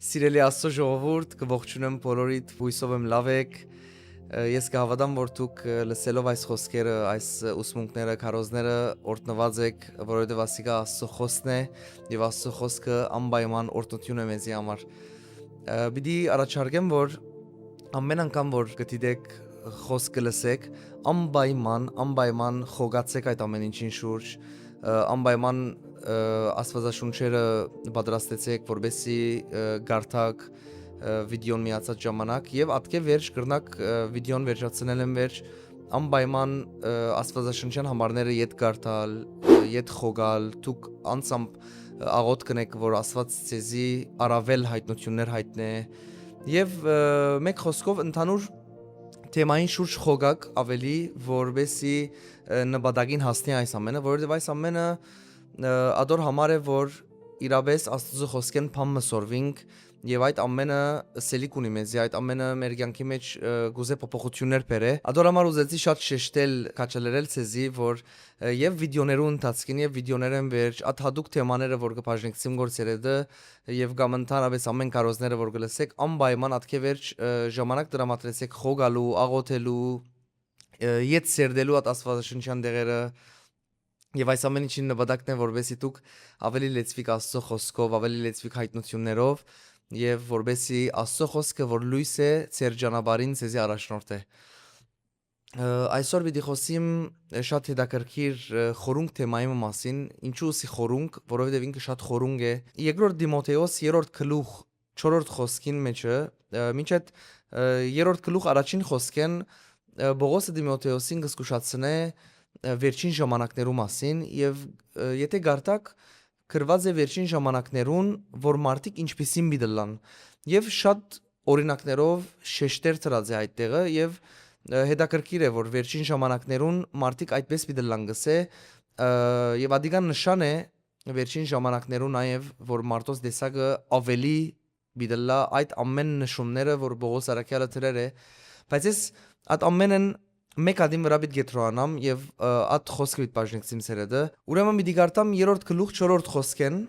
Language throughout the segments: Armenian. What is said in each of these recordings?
Սիրելի Աստծո ժողովուրդ, կողջունեմ բոլորիդ, հույսով եմ լավ եք։ Ես կհավատամ, որ դուք լսելով այս խոսքերը, այս ուսմունքները, քարոզները օրհնված եք, որովհետև ասիկա Աստծո խոսքն է եւ Աստծո խոսքը անպայման օրհնություն է մեզի համար։ Պիտի առաջարկեմ, որ ամեն անգամ որ գտիդեք խոսքը լսեք, անպայման խոգացեք այդ ամեն ինչին շուրջ, անպայման աստվածաշունչերը պատրաստեցեք, որբեսի գարթակ վիդեոն միացած ժամանակ եւ ատկե վերջ կրնակ վիդեոն վերջացնել եմ վերջ անպայման աստվածաշնչյան համարները յետ գարթալ, յետ խոգալ, դուք անցամբ աղոտ կնեք, որ Աստված ցեզի առավել հայտնություններ հայտնե եւ մեկ խոսքով ընդհանուր թեմային շուրջ խոգակ ավելի, որբեսի նպատակին հասնի այս ամենը, որովհետև այս ամենը ադոր համար է, որ իրապես Աստծո խոսքեն փամը սորվինք եւ այդ ամենը սելիկ ունի մեզի, այդ ամենը մեր կյանքի մեջ գուզե փոփոխություններ բերե։ Ադոր համար ուզեցի շատ շեշտել, քաչալերել ցեզի, որ եւ վիդեոներու ընթացքին եւ վիդեոներեն վերջ աթադուկ թեմաները, որ կբաժնեցիմ գործերեդը եւ կամ ընդհանրապես ամեն կարոզները, որ գլսեք, անպայման ատկե վերջ ժամանակ դրամատրեցեք խոգալու, աղոթելու, յետ սերդելու at աստվածաշնչյան դեղերը եւ այս ամեն ինչին նպատակն է, որբեսի դուք ավելի լեցվիկ Աստծո խոսքով, ավելի լեցվիկ հայտնություններով եւ որբեսի Աստծո խոսքը, որ լույս է, ձեր ճանապարհին ցեզի առաջնորդե։ Այսօր պիտի խոսիմ շատ հետաքրքիր խորունկ թեմայի մասին, ինչու սի խորունկ, որովհետեւ ինքը շատ խորունկ է։ Երկրորդ Դիմոթեոս 3-րդ գլուխ 4-րդ խոսքին մեջը, մինչ այդ 3-րդ գլուխ առաջին խոսքեն Պողոսը Դիմոթեոսին կզգուշացնե վերջին ժամանակներու մասին եւ եթե գարտակ գրված է վերջին ժամանակներուն, որ մարդիկ ինչպիսին միտլան եւ շատ օրինակներով շեշտեր ծրած է այդ տեղը եւ հետաքրքիր է, որ վերջին ժամանակներուն մարդիկ այդպես միտլան գսե եւ ադիգան նշան է վերջին ժամանակներուն նաեւ որ մարդոց դեսակը ավելի միտլա այդ ամեն նշումները, որ Պողոս Արաքյալը դրեր է, բայց ես այդ ամենն մեկ ադիմ վրա պիտի գետրոանամ եւ այդ խոսքը պիտի բաժնեցիմ սերեդը ուրեմն պիտի գարտամ 3-րդ գլուխ 4-րդ խոսքեն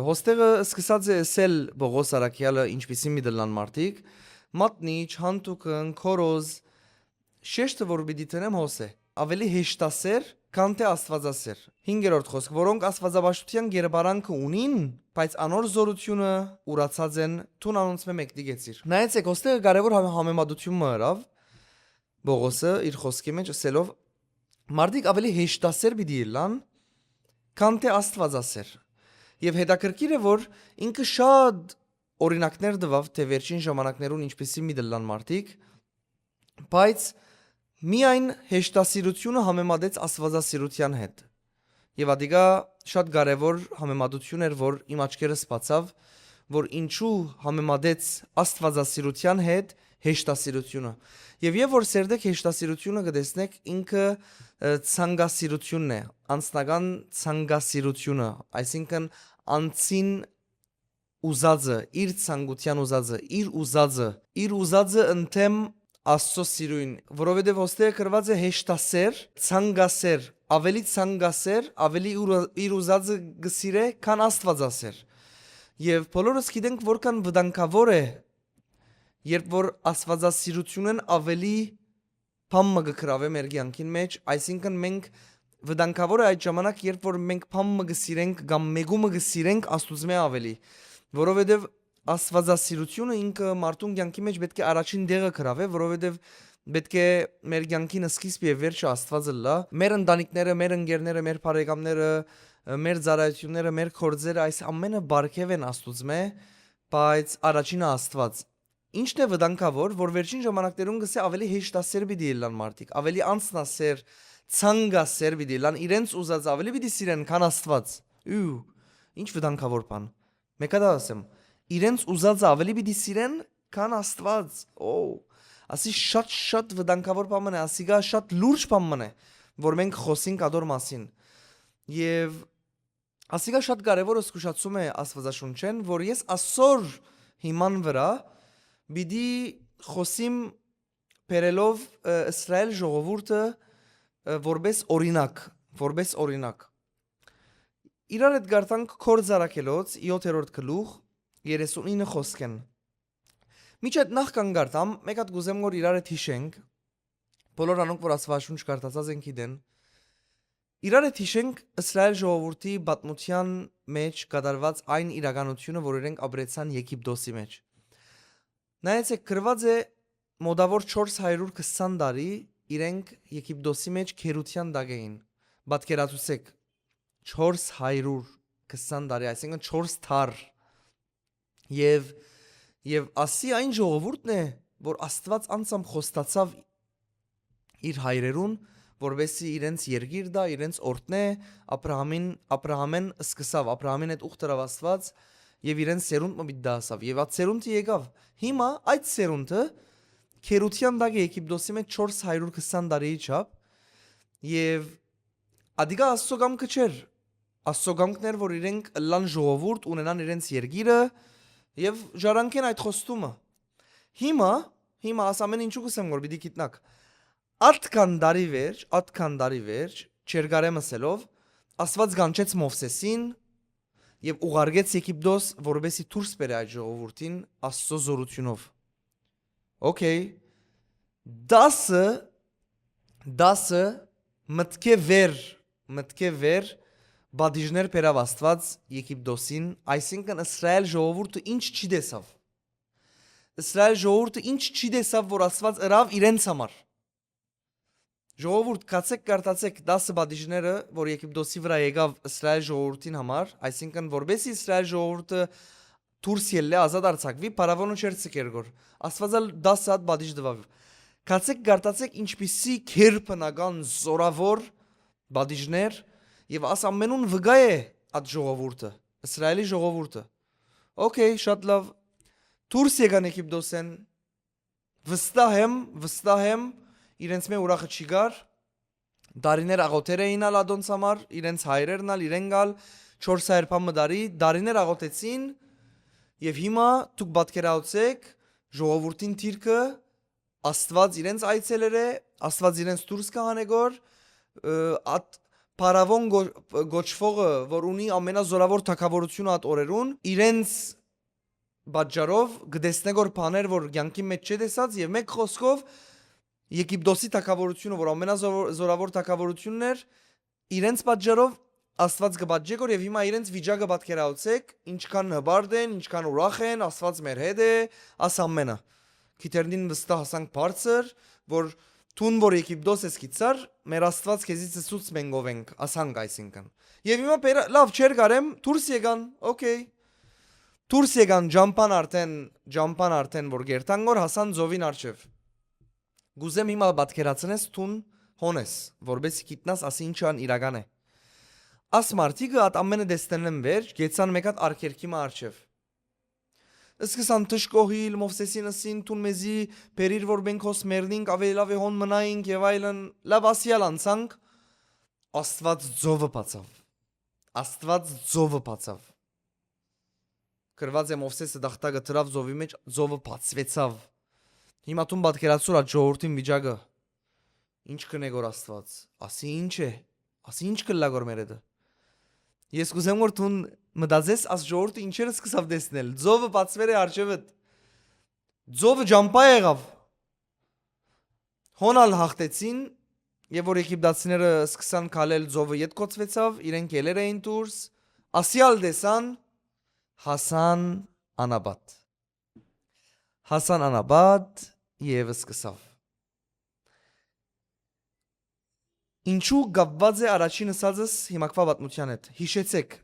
հոստեղը սկսած է ասել Պողոս Արաքյալը ինչպիսի միտլան մարդիկ մատնիչ հանտուկն քորոզ շեշտը որ պիտի տնեմ հոսե ավելի հեշտասեր քան թե աստվածասեր 5-րդ խոսք որոնք աստվածաբաշխության գերբարանքը ունին բայց անոր զորությունը ուրացած են տուն անոնցմե մեկդի գեցիր նայեցեք հոստեղը կարևոր համեմատություն մըրավ Պողոսը իր խոսքի մեջ ասելով մարդիկ ավելի հեշտասեր պիտի լան քան թե աստվածասեր եւ հետաքրքիր է որ ինքը շատ օրինակներ տվավ թե վերջին ժամանակներուն ինչպեսի միտլան մարդիկ բայց միայն հեշտասիրությունը համեմատեց աստվածասիրության հետ եւ ադիգա շատ կարեւոր համեմատություն էր որ իմ աչքերս բացավ որ ինչու համեմատեց աստվածասիրության հետ հեշտասիրությունը եւ որ սերդեք հեշտասիրությունը կտեսնեք ինքը ցանկասիրությունն է անձնական ցանկասիրությունը այսինքն անցին ուզածը իր ցանկության ուզածը իր ուզածը ընդեմ Աստծո սիրույն որովհետեւ ոստերը գրված է հեշտասեր ցանկասեր ավելի իր ուզածը գսիրե քան աստվածասեր եւ բոլորս գիտենք որքան վտանգավոր է երբ որ աստվածասիրությունն ավելի փամը գկրավե մեր կյանքին մեջ այսինքն մենք վտանգավոր է այդ ժամանակ երբ որ մենք փամը գսիրենք կամ մեգումը գսիրենք աստուծմե ավելի որովհետեւ աստվածասիրությունը ինքը մարդուն կյանքի մեջ պետք է առաջին դեղը կրավե որովհետեւ պետք է մեր կյանքին սկիզբ եւ վերջը Աստվածը լա մեր ընտանիքները մեր ընկերները մեր բարեկամները մեր ծառայությունները մեր կորձերը այս ամենը բարգև են աստուծմե բայց առաջինը Աստված ինչն է վտանգավոր որ վերջին ժամանակներուն գսե ավելի հեշտասեր պիտի լան մարդիկ ավելի անձնասեր ցանկասեր պիտի լան իրենց ուզած ավելի պիտի սիրեն քան Աստված ինչ վտանգավոր բան մեկը դա ասեմ իրենց ուզածը ավելի պիտի սիրեն քան Աստված ասի շատ վտանգավոր բան է ասիգա շատ լուրջ բան է որ մենք խոսենք ադոր մասին եւ ասիգա շատ կարեւոր զգուշացում է աստվածաշունչեն որ ես այսօր հիման վրա պիտի խոսիմ բերելով Իսրայել ժողովուրդը որպես օրինակ իրար հետ գարտանք Քորձ Արաքելոց 7-րդ գլուխ 39 խոսք են։ Միջ այդ նախ կանգարտամ, մեկ հատ գուզեմ որ իրար հետ հիշենք, բոլոր անոնք որ Աստվածաշունչ կարդացած են գիտեն։ Իրար հետ հիշենք Իսրայել ժողովրդի պատմության մեջ կատարված այն իրականությունը, որ իրենք ապրեցան Եգիպտոսի մեջ։ Նայեցեք, գրված է մոտավոր 420 տարի իրենք Եգիպտոսի մեջ քերության տակ էին։ Պատկերացուցեք 420 տարի, այսինքն 4 թար։ Եվ ասի այն ժողովուրդն է, որ Աստված անցամ խոստացավ իր հայրերուն, որովհետեւ իրենց երգիր դա, իրենց օրտնե Աբրահամեն սկսավ, Աբրահամին հետ ուխտրավ Աստված եւ իրենց սերունդ մը դասավ եւ այդ սերունդը եկավ։ Հիմա այդ սերունդը քերության տակ Եգիպտոսի մեջ 420 տարի չափ եւ ադիգա Աստծո կամքը չէր։ Աստծո կամքն էր, որ իրենք լան ժողովուրդ ունենան իրենց երգիրը եւ ժառանգեն այդ խոստումը։ Հիմա ասամեն ինչու կսեմ որ պիտի գիտնաք։ Ատքան դարի վերջ չերգարեմսելով Աստված գանչեց Մովսեսին եւ ուղարկեց Եգիպտոս, որովհետեւ դուրս բերե այդ ժողովրդին Աստծո զորությունով։ Okay. Դասը մտքե վեր բադիժներ բերավ Աստված Եգիպտոսին, այսինքն Իսրայել ժողովուրդը ինչ չի դեսավ։ Իսրայել ժողովուրդը ինչ չի դեսավ, որ Աստված ըրավ իրենց համար։ Ժողովուրդ կացեք կարտացեք 10 բադիժները, որ Եգիպտոսի վրա եկավ Իսրայել ժողովրդին համար, այսինքն որբեսի Իսրայել ժողովուրդը դուրս ելլե ազատ արձակվի, փարավոնը չեր ցկերգոր։ Աստվածալ 10 հատ բադիժ դվավ։ Կացեք կարտացեք ինչպիսի քերբնական զորավոր բադիժներ եւ աս ամենուն վգա է այդ ժողովուրդը, Իսրայելի ժողովուրդը։ Okay, շատ լավ։ Դուրս եկան Եգիպտոսեն։ Վստահեմ իրենց մե ուրախը չի գար։ Դարիներ աղոթեր էին ալ ադոնց համար, իրենց հայրերն ալ իրեն գալ 400 փամը դարիներ աղոթեցին եւ հիմա դուք պատկերացեք ժողովրդին թիրքը Աստված իրենց այցելեր է, Աստված իրենց դուրս կհանեգոր, at Փարավոն գոչվողը, որ ունի ամենազորավոր թագավորությունը այդ օրերուն, իրենց բաժարով գտեսնեգոր բաներ, որ ցանկի մեջ չտեսած եւ մեկ խոսքով Եգիպտոսի թագավորությունը, որ ամենազորավոր թագավորությունն էր, իրենց բաժարով Աստված կբաժեգոր եւ հիմա իրենց վիճակը պատկերացեք, ինչքան հբարդ են, ինչքան ուրախ են, Աստված մեր հետ է, աս ամենը։ Քիթերնին վստահ հասանք բարձր, որ Տուն որ Եգիպտոս ես գիծար, մեր Աստված քեզից ցույց մենգով ենք, ասանք այսինքն։ Եվ հիմա լավ չեր կարեմ, դուրս եկան, okay։ Դուրս եկան ջամփան արդեն որ գերտանգոր հասան ծովին արջև։ Գուզեմ հիմա պատկերացնես տուն հոնես, որբեսի գիտնաս ասի ինչան իրական է։ Աս մարտիկը at ամենը դեստենեն վերջ, գեցան մեկ հատ արկերքի մա արջև։ Սկսան տշկոհիլ Մովսեսինսին տուն մեզի բերիր որ մենք հոս մերնինք ավելի լավ է հոն մնայինք եւ այլն լավ ասիալ անցանք Աստված ծովը բացավ Գրված է Մովսեսը դախտակը դրավ ծովի մեջ ծովը բացվեցավ Հիմա տուն պատկերացուր այդ ժողովրդին վիճակը ինչ կնեգոր Աստված ասի ինչ կլագոր մերեդը Ես կուզեմ որ տուն մտածես աս ժողովուրդը ինչեր սկսավ տեսնել ծովը բացվեր է արջևդ ծովը ջամփա եղավ հոնալ հաղթեցին եւ որ եգիպտացիները սկսան քալել ծովը ետ կոծվեցավ իրենք ելեր էին դուրս ասիալ դեսան հասան անաբադ եւ սկսավ Ինչու գավված է առաջին ասածս հիմակվա պատմության հետ հիշեցեք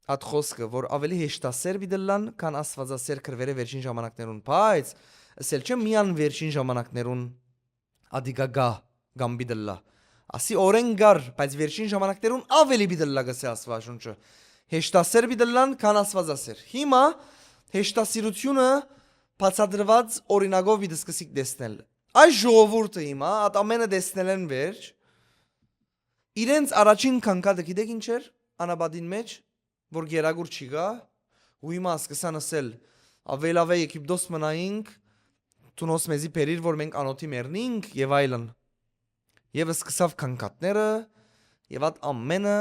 Այդ խոսքը, որ ավելի հեշտասեր բիդլան, քան աստվածասեր քրվերը վերջին ժամանակներուն, բայց ասել չէ միան վերջին ժամանակներուն ադիգագա գամ բիդլա։ Ասի օրեն գար, բայց վերջին ժամանակներուն ավելի բիդլա գսե աստվածաշունչը։ Հեշտասեր բիդլան, քան աստվածասեր։ Հիմա հեշտասիրությունը բացատրված օրինակով դիսկսիկ դեսնել։ Այս ժողովուրդը հիմա այդ ամենը դեսնել են վերջ։ Իրենց առաջին քանքադը գիտեք ինչ էր անաբադին մեջ որ գերագուր չի գա ու հիմա սկսան ասել ավելավե Եգիպտոս մնայինք տունոս մեզի բերիր որ մենք անոթի մեռնինք եւ այլն եւ սկսավ քանքատները եւ այդ ամենը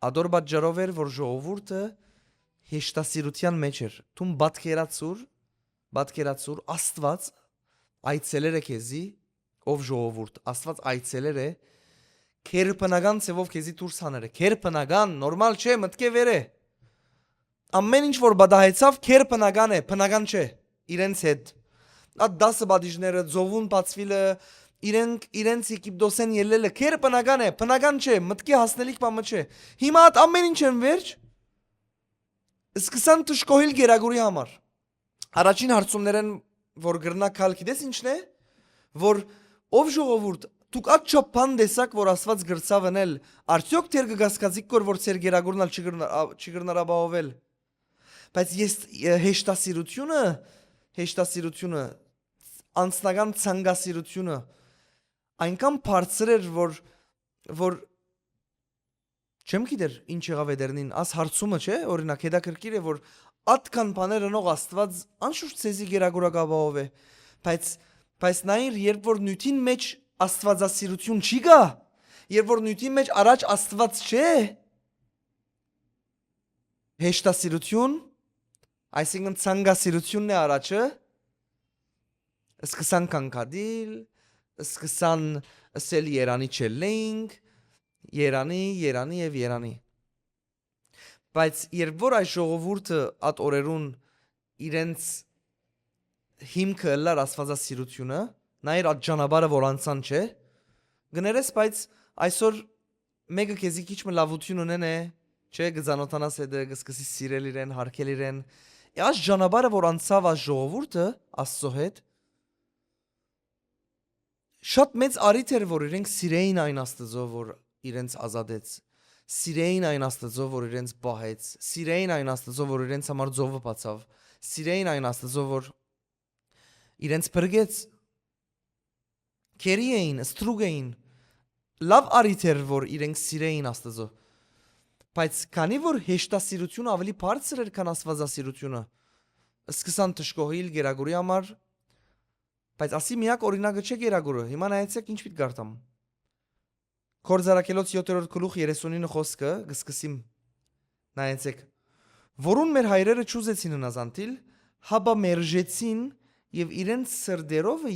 ադոր բաժարով էր որ ժողովուրդը հեշտասիրության մեջ էր։ Թում բատկերացուր Աստված այցելեր է քեզի, ով ժողովուրդ, Աստված այցելեր է քերբնական ցևով քեզի դուրս հաներ է։ Քերբնական, նորմալ չէ, մտքե վեր է։ Ամեն ինչ որ բադահեցավ քերբնական է, բնական չէ, իրենց հետ։ Այդ 10 բադիժները ծովուն բացվիլը իրենց Եգիպտոսեն ելելը քերբնական է, բնական չէ, մտքի հասնելիք բամը չէ։ Հիմա այդ ամեն ինչ են վերջ սկսան տշկոհիլ գերագուրի համար։ Առաջին հարցումներն որ գրնա քալ գիտես ինչն է, որ ով ժողովուրդ դուք այդ չափան տեսակ որ Աստված գրծավ անել, արդյոք դեր կգասկածիք որ ծեր գերագուրնալ չգրնարա բաղովել։ Բայց ես հեշտասիրությունը անձնական ցանկասիրությունը այնքան բարձր էր որ չեմ գիտեր ինչ եղավ էդերնին աս հարցումը չէ օրինակ հետաքրքիր է որ այդքան բաներ անող Աստված անշուշտ ցեզի գերագուրակաբով է բայց նայր երբ որ նյութին մեջ Աստվածասիրություն չի գա երբ որ նյութին մեջ առաջ Աստված չէ հեշտասիրություն այսինքն ցանկասիրությունն է առաջը սկսան կանգադիլ սկսան ասել Երանի չելենք Երանի եւ Երանի բայց երբ որ այս ժողովուրդը այդ օրերուն իրենց հիմքը լար Աստվածասիրությունը նայր այդ ճանապարհը որ անցան չէ գներես բայց այսօր մեկը քեզի քիչ մը լավություն ունեն է չէ գզանոթանաս հետ կսկսի սիրել իրեն հարգել իրեն այս ճանապարհը որ անցավ այս ժողովուրդը Աստծո հետ շատ մեծ արիթ էր որ իրենք սիրեին այն Աստծո որ իրենց ազատեց սիրեին այն Աստծո որ իրենց բահեց սիրեին այն Աստծո որ իրենց համար ծովը բացավ սիրեին այն Աստծո որ իրենց բրգեց քերի էին ստրուգ էին լավ արիթ էր որ իրենք սիրեին Աստծո բայց քանի որ հեշտասիրությունը ավելի բարձր էր քան Աստվածասիրությունը սկսան տշկոհիլ գերագուրի համար բայց ասի միակ օրինակը չէ գերագուրը հիմա նայեցեք ինչ պիտի գարտամ Կորձարակելոց 7-րդ գլուխ 39 խոսքը գսկսիմ նայեցեք որուն մեր հայրերը չուզեցին հնազանդիլ հաբա մերժեցին եւ իրենց սրդերովը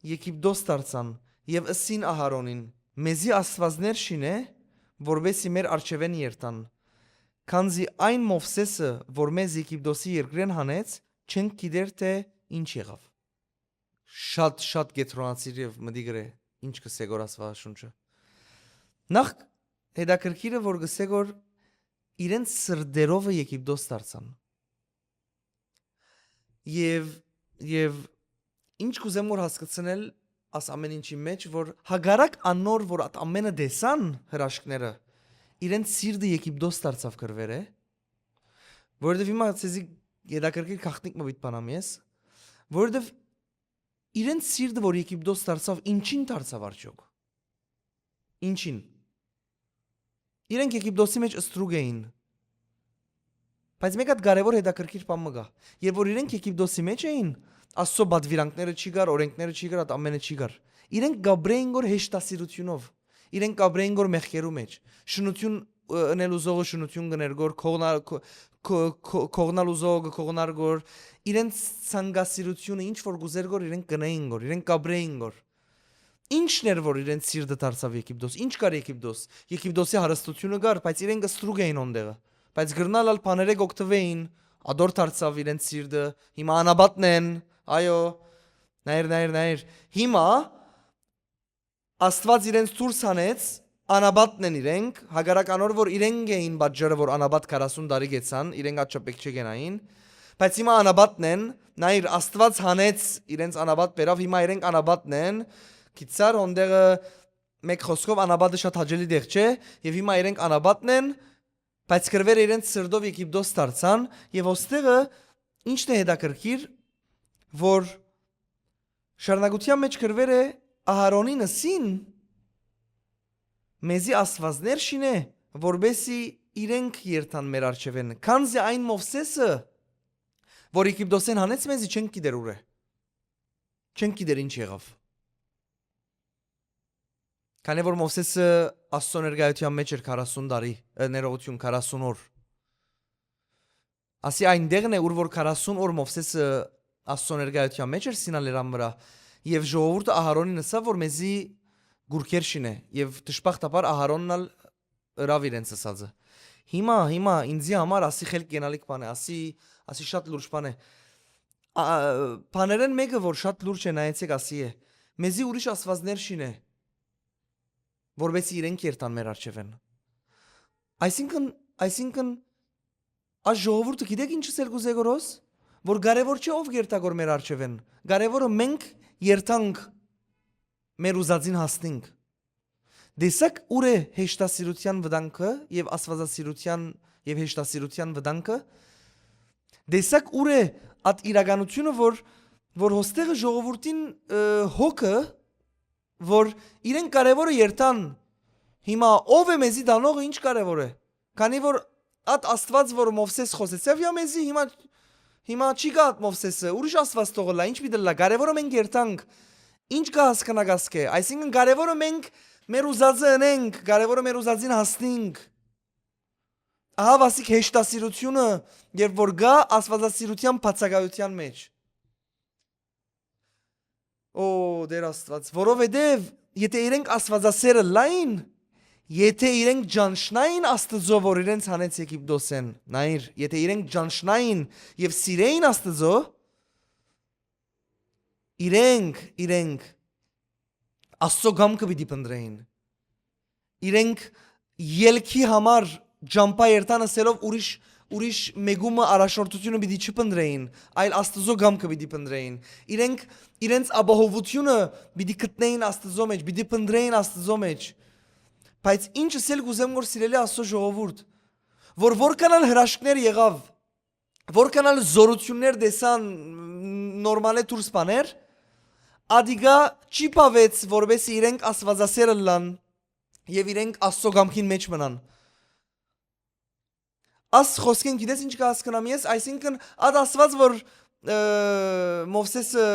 Եգիպտոս դարձան եւ ըսին Ահարոնին մեզի աստվածներ շինե որբեսի մեր արջևեն երթան քանզի այն Մովսեսը որ մեզ Եգիպտոսի երկրեն հանեց չենք գիտեր թե ինչ եղավ շատ գետրոնացիր եւ մդիգրե ինչ կսեգոր Աստվածաշունչը նախ հետաքրքիրը որ գսեգոր իրենց սրդերովը Եգիպտոս դարձան եւ ինչ կուզեմ որ հասկացնել աս ամեն ինչի մեջ որ հագարակ անոր որ at ամենը դեսան հրաշքները իրենց սիրտը Եգիպտոս դարձավ գրվեր է որովհետեւ հիմա ցեզի հետաքրքիր քաղտնիկ մոտ բանամ ես որովհետեւ իրենց սիրտը որ Եգիպտոս դարձավ ինչին դարձավ արդյոք ինչին իրենք Եգիպտոսի մեջ ստրուգ էին բայց մեկ հատ կարևոր հետաքրքիր բան մը գա երբ որ իրենք Եգիպտոսի մեջ էին Աստծո բադվիրանքները չի գար օրենքները չի գար այդ ամենը չի գար իրենք գաբրեին գոր հեշտասիրությունով իրենք գաբրեին գոր մեղքերու մեջ շնություն ընելու զողը շնություն գներ գոր կողնալ ուզողը կողնար գոր իրենց ցանկասիրությունը ինչ որ գուզեր գոր իրենք գնային գոր իրենք գաբրեին գոր ինչն էր որ իրենց սիրտը դարձավ Եգիպտոս ինչ կար Եգիպտոսի հարստությունը գար բայց իրենք ստրուգ էին ոնդեղը բայց գրնալ ալ բաները գոկտվեին ադոր դարձավ իրենց սիրտը հիմա անաբատն են այո նայր հիմա Աստված իրենց դուրս հանեց անաբատն են իրենք հագարականոր որ իրենք էին բաժերը որ անաբատ 40 տարի գեցան իրենք աչապեք չգենային բայց հիմա անաբատն են նայր Աստված հանեց իրենց անաբատ բերավ հիմա իրենք անաբատն են գիծար ոնդեղը մեկ խոսքով անաբատը շատ հաճելի դեղ չէ եւ հիմա իրենք անաբատն են բայց գրվեր իրենց սրդով Եգիպտոս դարձան եւ ոստեղը ինչն է հետաքրքիր որ շարունակության մեջ գրվեր է Ահարոնին ասին մեզի աստվածներ շինե որբեսի իրենք երթան մեր արջևեն քանզի այն Մովսեսը որ Եգիպտոսեն հանեց մեզի չենք գիտեր ուր է չենք գիտեր ինչ եղավ Քանի որ Մովսեսը Աստծո ներկայության մեջ էր 40 տարի, ներողություն 40 օր։ Ասի այնտեղն է, ուր որ 40 օր Մովսեսը Աստծո ներկայության մեջ էր Սինա լերան վրա, եւ ժողովուրդը Ահարոնին ասավ, որ մեզի գուրքեր շինե, եւ դժբախտաբար Ահարոնն ալ ըրավ իրենց ասածը։ Հիմա ինձի համար ասի խելք գենալիք բան է, ասի շատ լուրջ բան է։ Բաներեն մեկը որ շատ լուրջ է, նայեցեք ասի է։ Մեզի ուրիշ աստվածներ շինե, որովհետեւ իրենք երթան մեր արջևեն։ Այսինքն այս ժողովուրդը գիտեք ինչ ասել գուզե գորոս, որ կարևոր չէ ով երթա գոր մեր արջևեն։ Կարևորը մենք երթանք մեր ուզածին հասնենք։ Դեսակ ուր է հեշտասիրության վտանգը եւ աստվածասիրության եւ հեշտասիրության վտանգը։ Դեսակ ուր է այդ իրականությունը, որ հոստեղը ժողովրդին հոգը, որ իրեն կարևորը երթան։ Հիմա ով է մեզի դանողը, ինչ կարևոր է։ Քանի որ այդ աստված, որ Մովսես խոսեցավ, յա մեզի հիմա չի գա այդ Մովսեսը, ուրիշ աստված թողելա, ինչ պիտի լա, կարևորը մենք երթանք։ Ինչ կա հասկանագասկե, այսինքն կարևորը մենք մեր ուզածը ընենք, կարևորը մեր ուզածին հասնենք։ Ահա վասիկ հեշտասիրությունը, երբ որ գա աստվածասիրության բացակայության մեջ։ Օ, դեր Աստված, որովհետև եթե իրենք աստվածասերը լայն, եթե իրենք ջանշնային Աստծո, որ իրենց հանեց Եգիպտոսեն, նայր, եթե իրենք ջանշնային եւ սիրեին Աստծո, իրենք Աստծո գամքը պիտի փնտրեին։ Իրենք ելքի համար ջամփա երթան ասելով ուրիշ մեգումը առաջնորդությունը պիտի չփնտրեին, այլ Աստծո գամքը պիտի փնտրեին։ Իրենք իրենց ապահովությունը պիտի գտնեին Աստծո մեջ, պիտի փնտրեին Աստծո մեջ։ Բայց ինչ ասել գուզեմ որ սիրելի Աստծո ժողովուրդ, որ որքանալ հրաշքներ եղավ, որքանալ զորություններ դեսան նորմալ է դուրս բաներ, ադիգա չի պավեց, որովհետեւ իրենք աստվածասերը լան եւ իրենք Աստծո գամքին մեջ մնան։ Աս խոսքեն գիտես ինչ կհասկանամ ես, այսինքն այդ Աստված որ Մովսեսը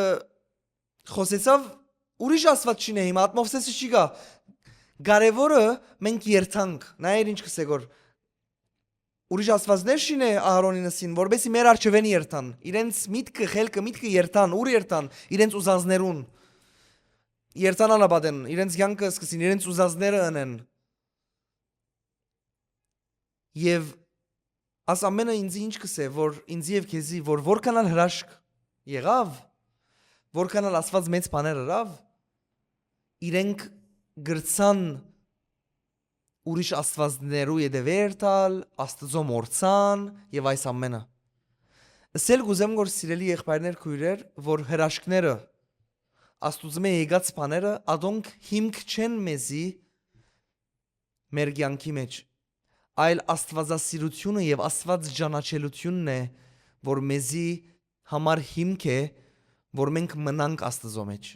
խոսեցավ, ուրիշ Աստված չի հիմա, այդ Մովսեսը չի գա։ Կարևորը մենք երթանք, նայեր ինչ կսե գոր ուրիշ աստվածներ շինե Ահարոնինսին, որբեսի մեր արջևեն երթան, իրենց միտքը, խելքը միտքը երթան, ուր երթան, իրենց ուզածներուն, երթան անաբադեն, իրենց կյանքը սկսին, իրենց ուզածները ընեն, և աս ամենը ինձի ինչ կսե, որ ինձի և քեզի, որ որքանալ հրաշք եղավ, որքանալ աստված մեծ բաներ ըրավ, իրենք գրցան ուրիշ աստվածներու ետևեր տալ, Աստծո մորցան եւ այս ամենը։ Ասել գուզեմ որ սիրելի եղբայրներ քույրեր, որ հրաշքները Աստուծո եկած բաները ադոնք հիմք չեն մեզի մեր կյանքի մեջ, այլ աստվածասիրությունը եւ Աստված ճանաչելությունն է, որ մեզի համար հիմք է, որ մենք մնանք Աստծո մեջ։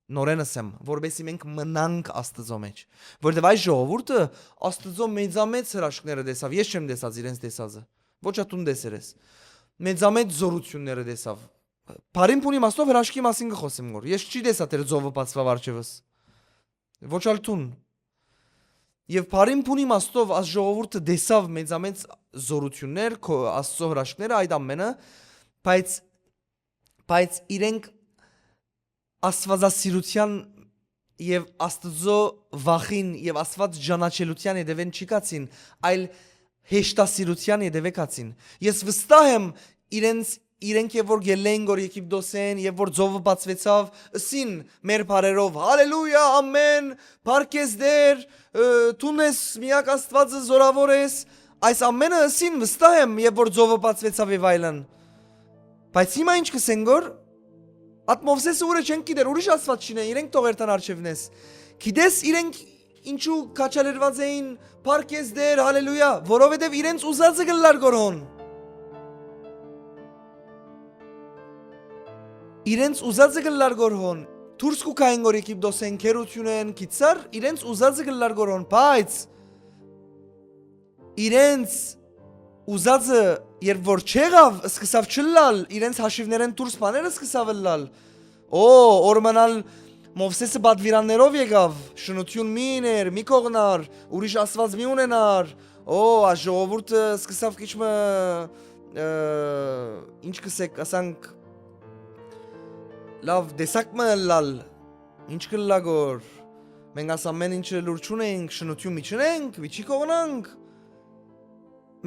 Նորեն ասեմ, որբեսի մենք մնանք Աստծո մեջ, որտեվ այս ժողովուրդը Աստծո մեծամեծ հրաշքները տեսավ, ես չեմ տեսած իրենց տեսածը, ոչ ատուն տեսեր ես, մեծամեծ զորությունները տեսավ, բարին փունի մաստով հրաշքի մասին կխոսեմ գոր, ես չի տեսա տեր ձովը բացվավ արջևս, ոչ ալտուն, և բարին փունի մաստով այս ժողովուրդը տեսավ մեծամեծ զորություններ, Աստծո հրաշքները այդ ամենը, բայց իրենք Աստվածասիրության եւ Աստծո վախին եւ Աստված ճանաչելության ետևեն չի կացին, այլ հեշտասիրության ետևե կացին։ Ես վստահ եմ իրենք եւ որ գելեն գոր Եգիպտոսեն եւ որ ձովը բացվեցավ, ըսին մեր բարերով հալելույա ամեն, փառքես դեր, տունես միակ Աստվածը զորավոր ես, այս ամենը ըսին վստահ եմ եւ որ ձովը բացվեցավ եւ այլն։ Բայց հիմա ինչ կսեն գոր At Մովսեսը ուրը չեն գիտեր, ուրիշ աստված չինե, իրենք թողերտան արջևնես։ Գիտես իրենք ինչու կաչալերված էին, փառքես դեր, հալելույա, որովհետև իրենց ուզածը գլար գորոն։ Իրենց ուզածը գլար գորոն, դուրս կուքային գոր Եգիպտոսեն, քերությունեն, կիցար, իրենց ուզածը գլար գորոն, բայց իրենց ուզածը երբ որ չեղավ, սկսավ չլալ, իրենց հաշիվներեն դուրս բաները սկսավ լալ։ Օրմանալ Մովսեսը բադվիրաններով եկավ, շնություն մի իներ, մի կողնար, ուրիշ աստված մի ունենար, այս ժողովուրդը սկսավ քիչմը ինչ կսեք, ասանք լավ դեսակմը լալ, ինչ կլագոր, մենք աս ամեն ինչը լուր չունենք, շնություն մի չնենք, վիճի կողնանք,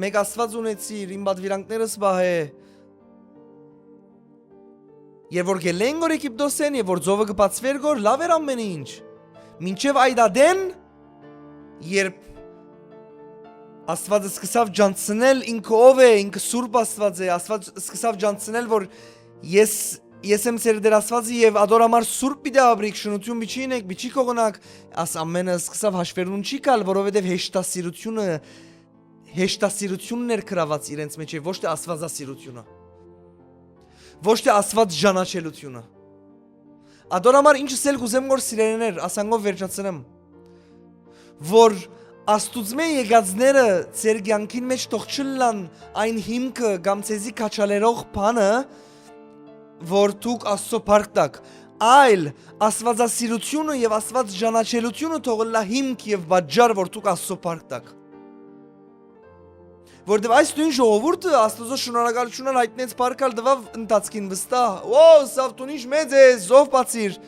մեկ աստված ունեցիր, իմ բադվիրանքներս բահե, Եվ որ գելեն գոր Եգիպտոսեն, եւ որ ծովը կբացվեր գոր, լավ էր ամեն ինչ։ Մինչև այդ ադեն, երբ Աստվածը սկսավ ջանցնել ինքը ով է, ինքը Սուրբ Աստված է, Աստված սկսավ ջանցնել, որ ես եմ ծեր դեր Աստվածը եւ ադոր համար Սուրբ պիտի ապրիք, շնություն մի չինեք, մի չի կողնակ, աս ամենը սկսավ հաշվերուն չի կալ, որովհետեւ հեշտասիրությունն էր գրաված իրենց մեջ, ոչ թե Աստվածասիրությունը։ Ոչ թե Աստված ճանաչելությունը։ Ադոր համար ինչս էլ կուզեմ որ սիրելիներ, ասանգով վերջացնեմ, որ Աստուծմե եկածները ձեր կյանքին մեջ թող չլան այն հիմքը կամ ցեզի քաչալերող բանը, որ դուք Աստծո փառք տաք, այլ Աստվածասիրությունը եւ Աստված ճանաչելությունը թող լա հիմք եւ բաժար, որ դուք Աստծո փառք տաք։ Որտեւ այս նույն ժողովուրդը Աստծո շնորհակալությունը հայտնեց փառքալ դվավ ընթացքին վստահ։ Սավ տուն ինչ մեծ է, զով բացիր։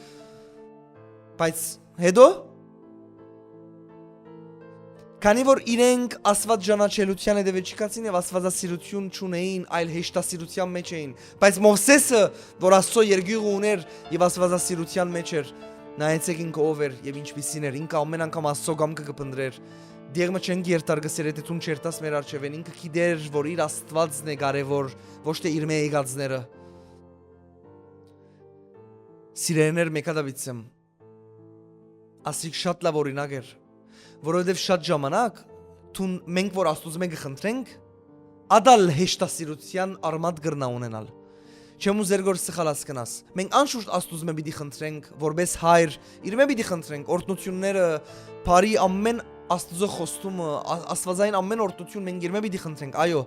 Բայց հետո քանի որ իրենք Աստված ճանաչելության հետևը չկացին եւ Աստվածասիրություն չունեին, այլ հեշտասիրության մեջ էին, բայց Մովսեսը, որ Աստծո երկյուղը ուներ եւ Աստվածասիրության մեջ էր, նայեցեք ինքը ով էր եւ ինչպիսին էր, ինքը ամեն անգամ Աստծո կամքը կփնտրեր։ Դեղը չենք երթարգսեր եթե ցուն չերտաս մեր արջևեն, ինքը գիտեր, որ իր Աստվածն է կարևոր, ոչ թե իր մեգածները։ Սիրելիներ, մեկադավիցեմ, ասիկ շատ լավ օրինակ էր, որովհետև շատ ժամանակ մենք որ Աստծուց մենք խնդրենք, ադալ հեշտասիրության արմատ գրնա ունենալ։ Չեմ ուզեր որ սխալ հասկանաս։ Մենք անշուշտ Աստծուց մենք պիտի խնդրենք, որպես հայր, իր մենք պիտի խնդրենք, օրհնությունները, բարի ամեն Աստծո խոստումը, Աստվածային ամեն օրհնություն մենք իրմե պիտի խնդրենք, այո։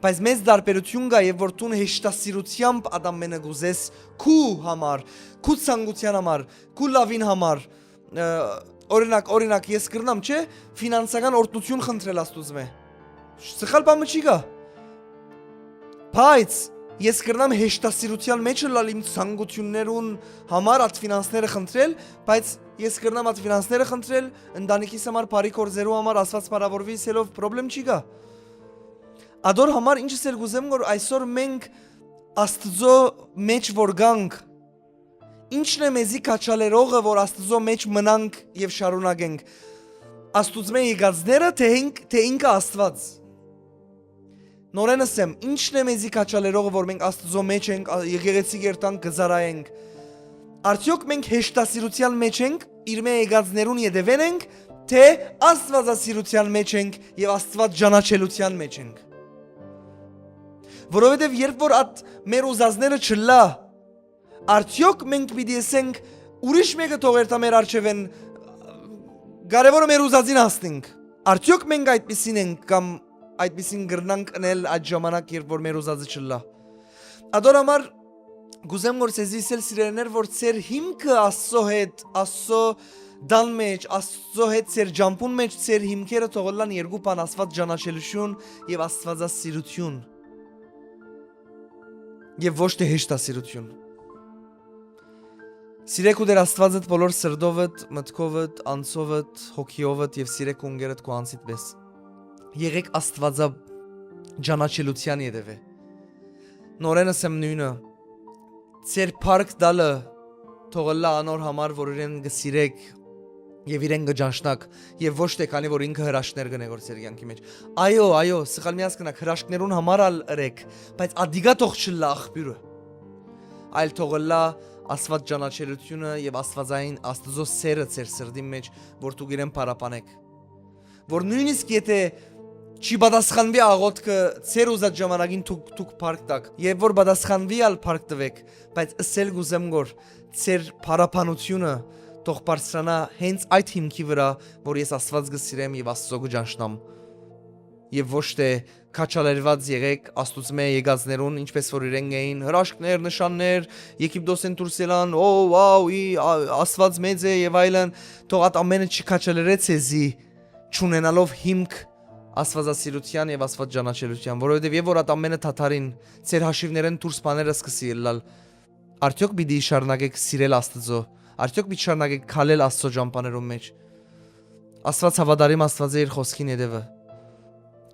Բայց մեծ դարբերություն կա, եւ որ դու հեշտասիրությամբ ադամենը գուզես քու համար, քու ցանկության համար, քու լավին համար, օրինակ ես կրնամ, չէ, ֆինանսական օրհնություն խնդրել Աստծուց։ Սխալ բան չի գա։ Բայց ես կրնամ հեշտասիրության մեջ լալ իմ ցանկություններուն համար այդ ֆինանսները խնդրել, բայց ես կրնամ այդ ֆինանսները խնդրել, ընտանիքիս համար բարի կորձերու համար Աստված բարավորվի սելով պրոբլեմ չի գա։ Ադոր համար ինչս էլ գուզեմ որ այսօր մենք Աստծո մեջ որ գանք, ինչն է մեզի քաչալերողը որ Աստծո մեջ մնանք եւ շարունակենք։ Աստուծմե եկածները թե ինքը Աստված։ Նորենս եմ, ինչն է մեզի քաչալերողը, որ մենք Աստծո մեջ ենք, եկեղեցի գերտանք գզարայենք։ Արդյոք մենք հեշտասիրության մեջ ենք, իր մեր եկածներուն յետևեն ենք, թե Աստվածասիրության մեջ ենք եւ Աստված ճանաչելության մեջ ենք։ Որովհետեւ երբ որ այդ մեր ուզածները չլա, արդյոք մենք պիտի ասենք ուրիշ մեկը թողերթա մեր արջևեն, կարևորը մեր ուզածին հասնենք։ Արդյոք մենք այդպիսին ենք կամ այդպիսին գրնանք անել այդ ժամանակ, երբ որ մեր ուզածը չլա։ Ադոր համար գուզեմ որ ցեզի սիրելիներ, որ ծեր հիմքը Աստծո հետ, Աստծո դան մեջ, Աստծո հետ ծեր ջամփուն մեջ ծեր հիմքերը թողոլան երկու բան, Աստված ճանաչելություն եւ Աստվածասիրություն։ Եվ ոչ թե հեշտասիրություն։ Սիրեք ու դեր Աստվածդ բոլոր սրդովդ, մտքովդ, անձովդ, հոգիովդ եւ սիրեք ունգերդ քո անձիդ պես։ Եղեք Աստվածա ճանաչելության յետևե։ Նորենս եմ նույնը։ Ձեր փառք դալը թողլա անոր համար, որ իրեն գսիրեք եւ իրեն գճանշնակ եւ ոչ թե քանի որ ինքը հրաշքներ գնե որ ձեր կյանքի մեջ։ Այո, սխալ մի հասկանաք, հրաշքներուն համար ալ ըրեք, բայց ադիգա թող չլա աղբյուրը։ Այլ թողլա Աստված ճանաչելությունը եւ Աստվածային Աստծո սերը ձեր սրդի մեջ, որ դուք իրեն պարապանեք։ Որ նույնիսկ եթե չի պատասխանվի աղոթքը ձեր ուզած ժամանակին դուք փառք տաք, եւ որ պատասխանվի ալ փառք տվեք, բայց ասել գուզեմ որ ձեր պարապանությունը թող բարձրանա հենց այդ հիմքի վրա, որ ես Աստված գսիրեմ եւ Աստծո գճանշնամ։ եւ ոչ թե քաչալերված եղեք Աստուծմե եկածներուն, ինչպես որ իրենք էին հրաշքներ, նշաններ, Եգիպտոսեն դուրս ելան, վաու, Աստված մեծ է եւ այլն, թող այդ ամենը չքաչալերեց էզի, չունենալով հիմք Աստվածասիրության եւ Աստված ճանաչելության, որովհետեւ եւ որ այդ ամենը թաթարին ծեր հաշիվներեն դուրս բաները սկսի ելալ, արդյոք պիտի շարունակեք սիրել Աստծո, արդյոք պիտի շարունակեք քալել Աստծո ճամփաներում մեջ։ Աստված հավատարիմ Աստված է իր խոսքին հետևը,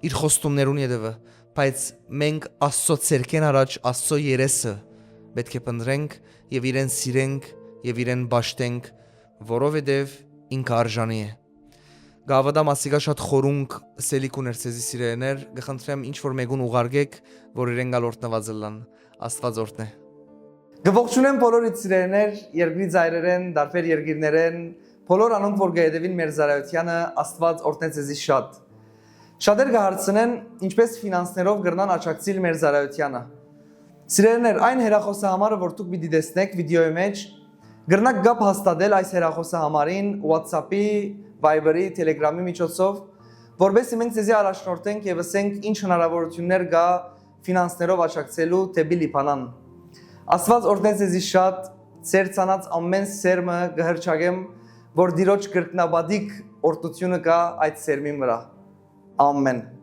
իր խոստումներուն հետևը, բայց մենք Աստծո ցերկեն առաջ Աստծո երեսը պետք է փնտրենք եւ իրեն սիրենք եւ իրեն ճաշտենք, որովհետեւ ինքը արժանի է։ Գավադամ ասիգա շատ խորունկ սելիք ուներ ցեզի սիրելիներ, գխնդրեմ ինչ որ մեկուն ուղարկեք, որ իրեն գալ օրտնված լան, Աստված օրհնե։ Գողջունեմ բոլորիդ սիրելիներ, երկրի ծայրերեն, դարբեր երկիրներեն, բոլոր անոնք որ գայդևին մեր զարայությանը Աստված օրհնե ցեզի շատ։ Շատեր կհարցնեն ինչպես ֆինանսներով կրնան աճակցիլ մեր զարայությանը։ Սիրելիներ, այն հեռախոսը համարը, որ դուք պիտի տեսնեք վիդեոյի մեջ, կրնակ գապ հաստատել այս հեռախոսը համարին WhatsApp-ի, Viber-ի, Telegram-ի միջոցով, որովհետեւ մենք ցեզի առաջնորդենք եւ ասենք ինչ հնարավորություններ կա ֆինանսներով աճակցելու դեպի Լիբանան։ Աստված օրհնե ցեզի շատ, ծեր ցանած ամեն սերմը կհրճագեմ, որ դիրոջ կրկնաբադիկ օրհնությունը կա այդ սերմի վրա։ Amen.